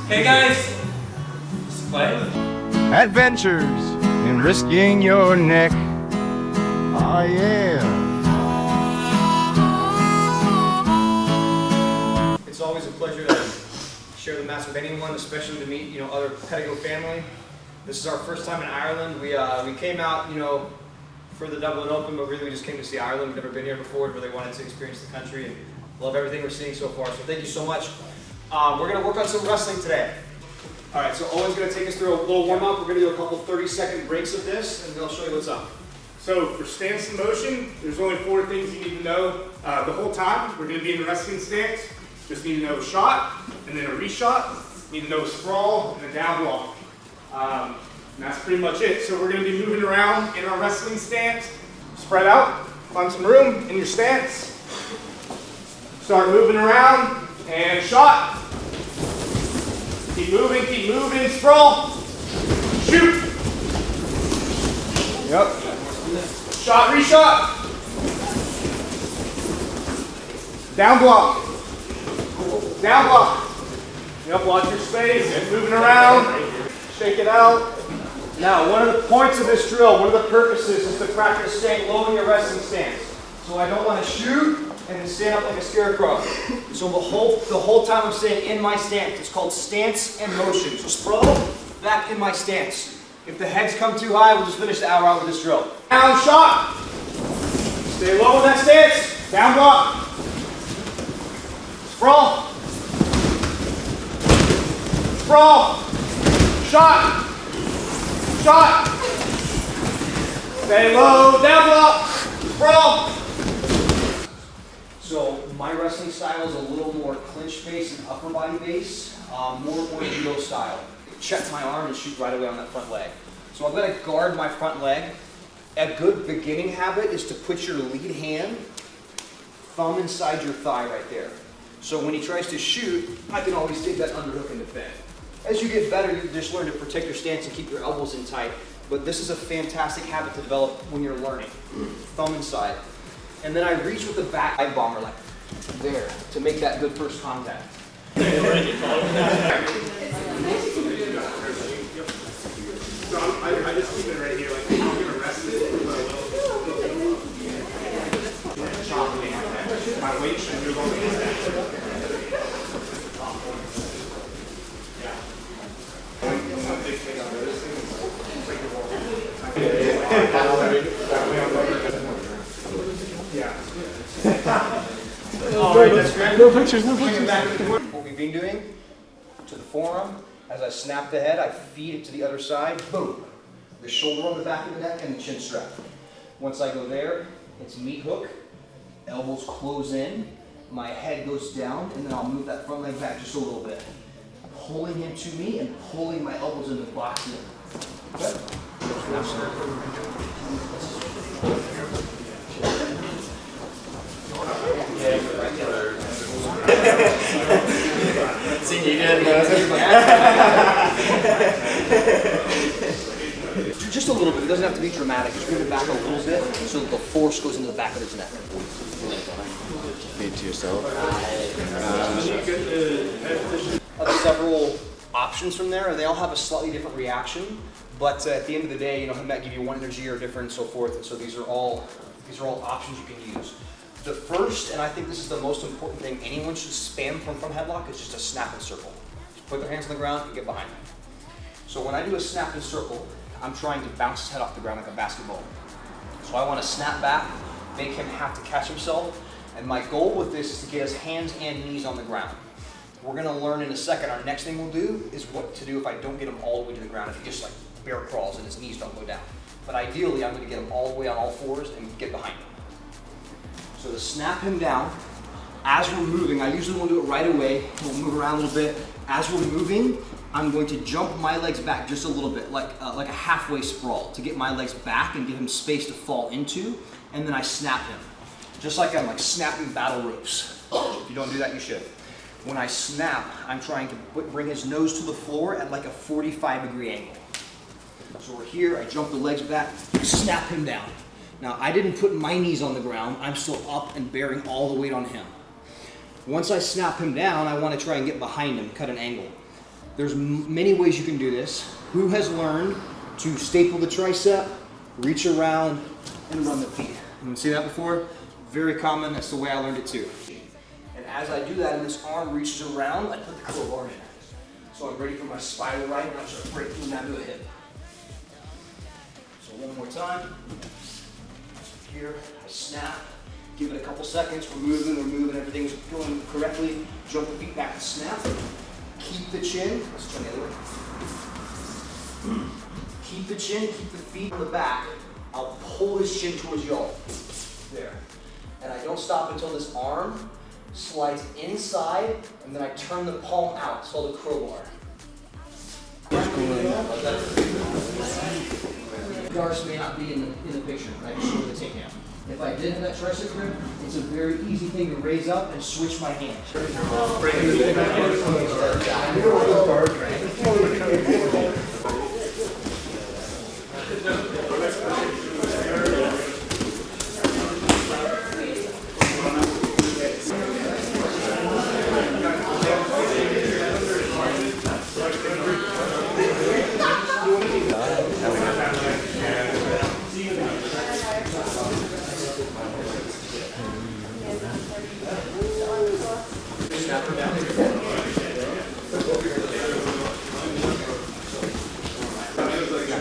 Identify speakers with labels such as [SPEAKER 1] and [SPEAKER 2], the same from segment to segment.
[SPEAKER 1] Hey guys, let's play.
[SPEAKER 2] Adventures in risking your neck. Oh yeah.
[SPEAKER 3] It's always a pleasure to share the mats with anyone, especially to meet other Pedigo family. This is our first time in Ireland. We came out for the Dublin Open, but really we just came to see Ireland. We've never been here before. Really wanted to experience the country and love everything we're seeing so far. So thank you so much. We're going to work on some wrestling today. All right, so Owen's going to take us through a little warm-up. We're going to do a couple 30-second breaks of this, and then I'll show you what's up.
[SPEAKER 4] So for stance and motion, there's only 4 things you need to know the whole time. We're going to be in the wrestling stance. Just need to know a shot, and then a reshot. Need to know a sprawl, and a down block. And that's pretty much it. So we're going to be moving around in our wrestling stance. Spread out, find some room in your stance. Start moving around, and shot. Keep moving, sprawl. Shoot. Yep. Shot, reshot. Down block. Down block. Yep, watch your space. Moving around. Shake it out. Now, one of the points of this drill, one of the purposes is to practice staying low in your wrestling stance. So I don't want to shoot and then stand up like a scarecrow. So the whole time I'm staying in my stance. It's called stance and motion. So sprawl, back in my stance. If the heads come too high, we'll just finish the hour out with this drill. Down shot. Stay low in that stance. Down block. Sprawl. Sprawl. Shot. Shot. Stay low. Down block. Sprawl. So my wrestling style is a little more clinch base and upper body base, more judo style. Check my arm and shoot right away on that front leg. So I'm going to guard my front leg. A good beginning habit is to put your lead hand, thumb inside your thigh right there. So when he tries to shoot, I can always take that underhook and defend. As you get better, you just learn to protect your stance and keep your elbows in tight. But this is a fantastic habit to develop when you're learning. Thumb inside. And then I reach with the back eye bomber like there to make that good first contact. So I just keep it right here, like I'm gonna rest it. My weight should go on
[SPEAKER 3] Alright, that's great. No pictures, no pictures. What we've been doing to the forearm, as I snap the head, I feed it to the other side, boom. The shoulder on the back of the neck and the chin strap. Once I go there, it's meat hook, elbows close in, my head goes down, and then I'll move that front leg back just a little bit. Pulling him to me and pulling my elbows into the box in. Okay? Just a little bit. It doesn't have to be dramatic. Just move it back a little bit so that the force goes into the back of his neck.
[SPEAKER 2] Feed to yourself.
[SPEAKER 3] Several options from there. They all have a slightly different reaction, but at the end of the day, he might give you one energy or different and so forth. And so these are all options you can use. The first, and I think this is the most important thing anyone should spam from headlock, is just a snap and circle. Just put their hands on the ground and get behind them. So when I do a snap and circle, I'm trying to bounce his head off the ground like a basketball. So I want to snap back, make him have to catch himself, and my goal with this is to get his hands and knees on the ground. We're going to learn in a second. Our next thing we'll do is what to do if I don't get him all the way to the ground, if he just like bear crawls and his knees don't go down. But ideally, I'm going to get him all the way on all fours and get behind him. So to snap him down, as we're moving, I usually won't do it right away. We'll move around a little bit. As we're moving, I'm going to jump my legs back just a little bit, like a halfway sprawl, to get my legs back and give him space to fall into, and then I snap him. Just like I'm like snapping battle ropes. If you don't do that, you should. When I snap, I'm trying to bring his nose to the floor at like a 45-degree angle. So we're here, I jump the legs back, snap him down. Now, I didn't put my knees on the ground. I'm still up and bearing all the weight on him. Once I snap him down, I want to try and get behind him, cut an angle. There's many ways you can do this. Who has learned to staple the tricep, reach around, and run the feet? You see that before? Very common, that's the way I learned it too. And as I do that and this arm reaches around, I put the crowbar in. So I'm ready for my spiral right, and I'm just breaking down to a hip. So one more time. Here, I snap, give it a couple seconds, we're moving, everything's going correctly. Jump the feet back to snap. Keep the chin, let's turn the other way. Keep the chin, keep the feet on the back. I'll pull his chin towards y'all. There. And I don't stop until this arm slides inside, and then I turn the palm out, it's called a crowbar. Gars may not be in the picture, I just show the takedown. If I did have that tricep grip, it's a very easy thing to raise up and switch my hand.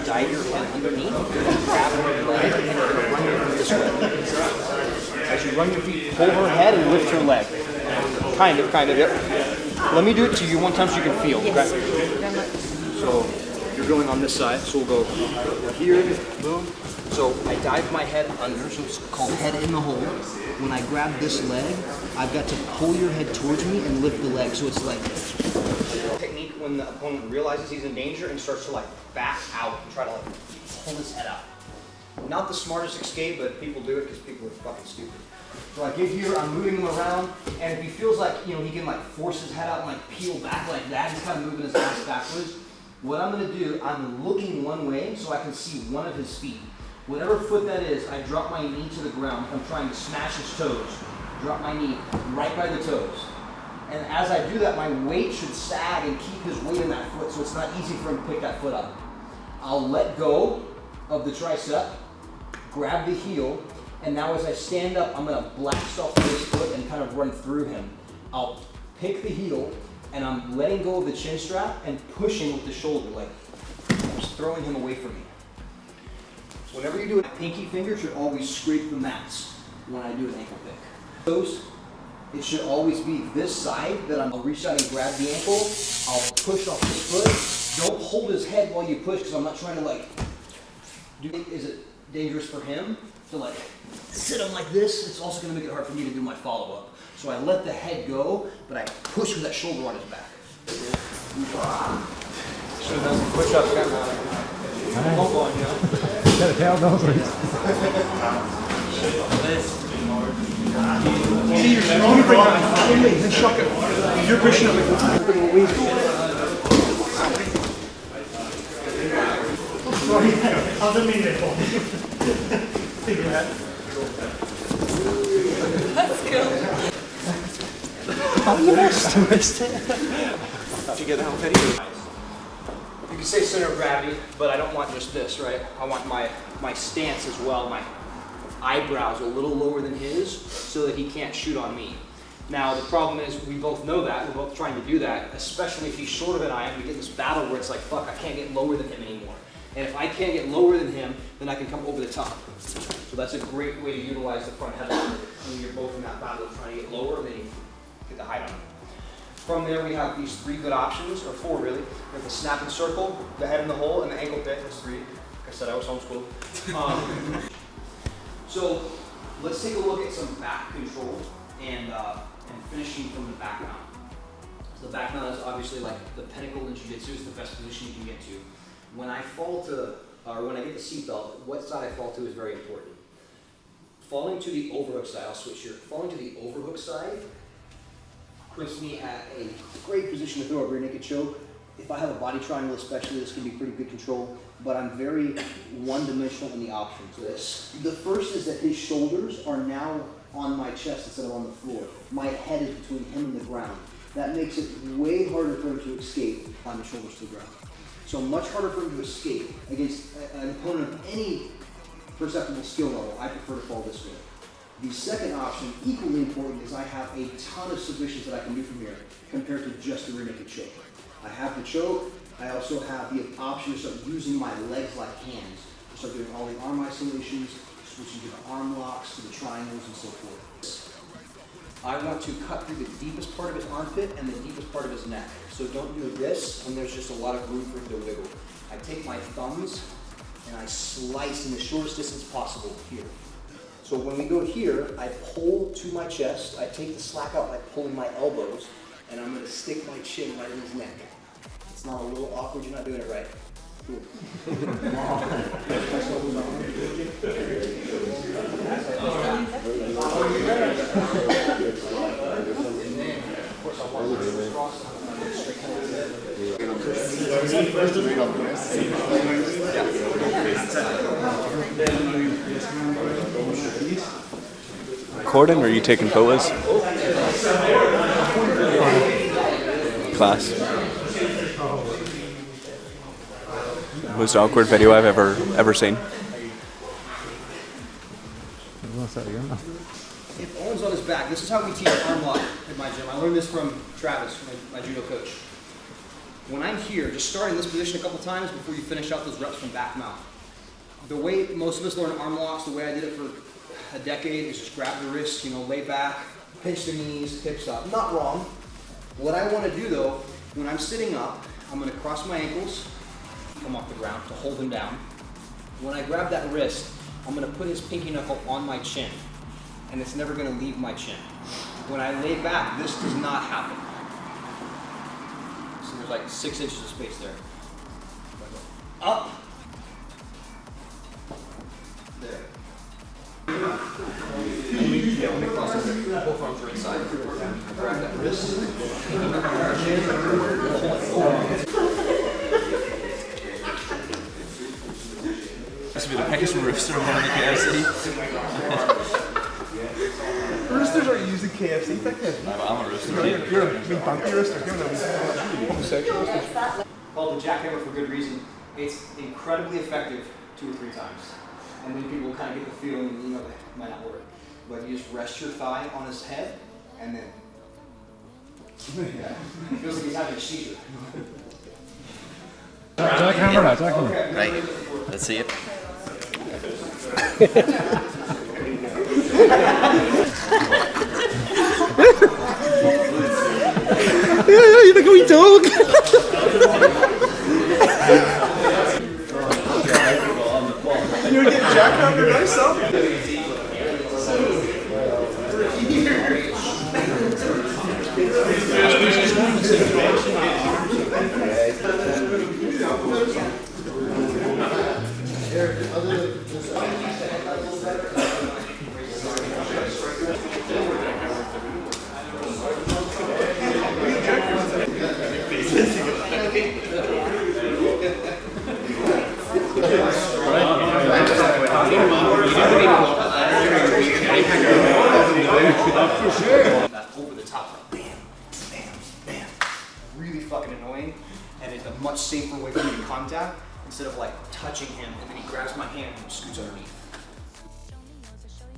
[SPEAKER 3] Dive your head underneath, grab her leg, and you're going to run your feet this way. As you run your feet, pull her head and lift her leg. Kind of, yep. Let me do it to you one time so you can feel. Yes. Okay? So you're going on this side, so we'll go here, boom. So I dive my head under, so it's called head in the hole. When I grab this leg, I've got to pull your head towards me and lift the leg, so it's like technique when the opponent realizes he's in danger and starts to like back out and try to like pull his head out. Not the smartest escape, but people do it because people are fucking stupid. So I get here, I'm moving him around, and if he feels like, you know, he can like force his head out and like peel back like that, he's kind of moving his ass backwards. What I'm gonna do, I'm looking one way so I can see one of his feet. Whatever foot that is, I drop my knee to the ground. I'm trying to smash his toes. Drop my knee right by the toes. And as I do that, my weight should sag and keep his weight in that foot so it's not easy for him to pick that foot up. I'll let go of the tricep, grab the heel, and now as I stand up, I'm gonna blast off this foot and kind of run through him. I'll pick the heel, and I'm letting go of the chin strap and pushing with the shoulder, like just throwing him away from me. So whenever you do it, pinky finger should always scrape the mats when I do an ankle pick. It should always be this side that I'll reach out and grab the ankle. I'll push off his foot. Don't hold his head while you push because I'm not trying to like do it. Is it dangerous for him to like sit him like this? It's also going to make it hard for me to do my follow-up. So I let the head go, but I push with that shoulder on his back. Should have done some push-ups.
[SPEAKER 2] Got a tail, no?
[SPEAKER 5] See, you're strong for that. Then shock it. You're pushing it. Sorry, I didn't mean that. Think your head.
[SPEAKER 6] Let's go.
[SPEAKER 2] I missed it. Did you get that one, Petty?
[SPEAKER 3] You can say center of gravity, but I don't want just this, right? I want my stance as well, my eyebrows a little lower than his so that he can't shoot on me. Now, the problem is we both know that, we're both trying to do that, especially if he's shorter than I am. We get this battle where it's like, fuck, I can't get lower than him anymore. And if I can't get lower than him, then I can come over the top. So that's a great way to utilize the front headlock when you're both in that battle of trying to get lower, and then you get the height on him. From there, we have these three good options, or four really. We have the snap and circle, the head in the hole, and the ankle pick. That's three. Like I said, I was homeschooled. So let's take a look at some back control and finishing from the back mount. So the back mount is obviously like the pinnacle in jiu-jitsu. It's the best position you can get to. When I fall to, or when I get the seatbelt, what side I fall to is very important. Falling to the overhook side, I'll switch here. Falling to the overhook side puts me at a great position to throw a rear naked choke. If I have a body triangle especially, this can be pretty good control, but I'm very one-dimensional in the options. The first is that his shoulders are now on my chest instead of on the floor. My head is between him and the ground.
[SPEAKER 4] that makes it way harder for him to escape on the shoulders to the ground. So much harder for him to escape against an opponent of any perceptible skill level. I prefer to fall this way. The second option, equally important, is I have a ton of submissions that I can do from here compared to just the rear naked choke. I have the choke. I also have the option to start using my legs like hands to start doing all the arm isolations, switching to the arm locks, to the triangles, and so forth. I want to cut through the deepest part of his armpit and the deepest part of his neck. So don't do this when there's just a lot of room for him to wiggle. I take my thumbs and I slice in the shortest distance possible here. So when we go here, I pull to my chest, I take the slack out by pulling my elbows, and I'm gonna stick my chin right in his neck. It's not a little awkward, you're not doing it right. Cool.
[SPEAKER 2] Recording, or are you taking photos? Class. Most awkward video I've ever seen.
[SPEAKER 4] If Owen's on his back, this is how we teach arm lock at my gym. I learned this from Travis, my judo coach. When I'm here, just start in this position a couple times before you finish out those reps from back mount. The way most of us learn arm locks, the way I did it for a decade, is just grab the wrist, lay back, pinch the knees, hips up. Not wrong. What I want to do though, when I'm sitting up, I'm going to cross my ankles, come off the ground to hold him down. When I grab that wrist, I'm going to put his pinky knuckle on my chin, and it's never going to leave my chin. When I lay back, this does not happen. So there's like 6 inches of space there. Up. There. Let me cross over. Both arms are inside. Grab that wrist. Pinky knuckle on my chin.
[SPEAKER 1] This would be the biggest rooster one in the KFC.
[SPEAKER 5] Roosters are using KFC back then.
[SPEAKER 1] I'm a rooster.
[SPEAKER 5] You're a big bunky rooster.
[SPEAKER 4] Called the jackhammer for good reason. It's incredibly effective 2 or 3 times. And then people kind of get the feeling, that it might not work. But you just rest your thigh on his head, and then it feels like he's having a seizure.
[SPEAKER 5] Jackhammer.
[SPEAKER 1] Right. Let's see it.
[SPEAKER 5] You're the going dog. You're getting jackhammer nice up.
[SPEAKER 4] Over the top, bam, bam, bam. Really fucking annoying, and it's a much safer way for me to contact instead of like touching him and then he grabs my hand and scoots underneath.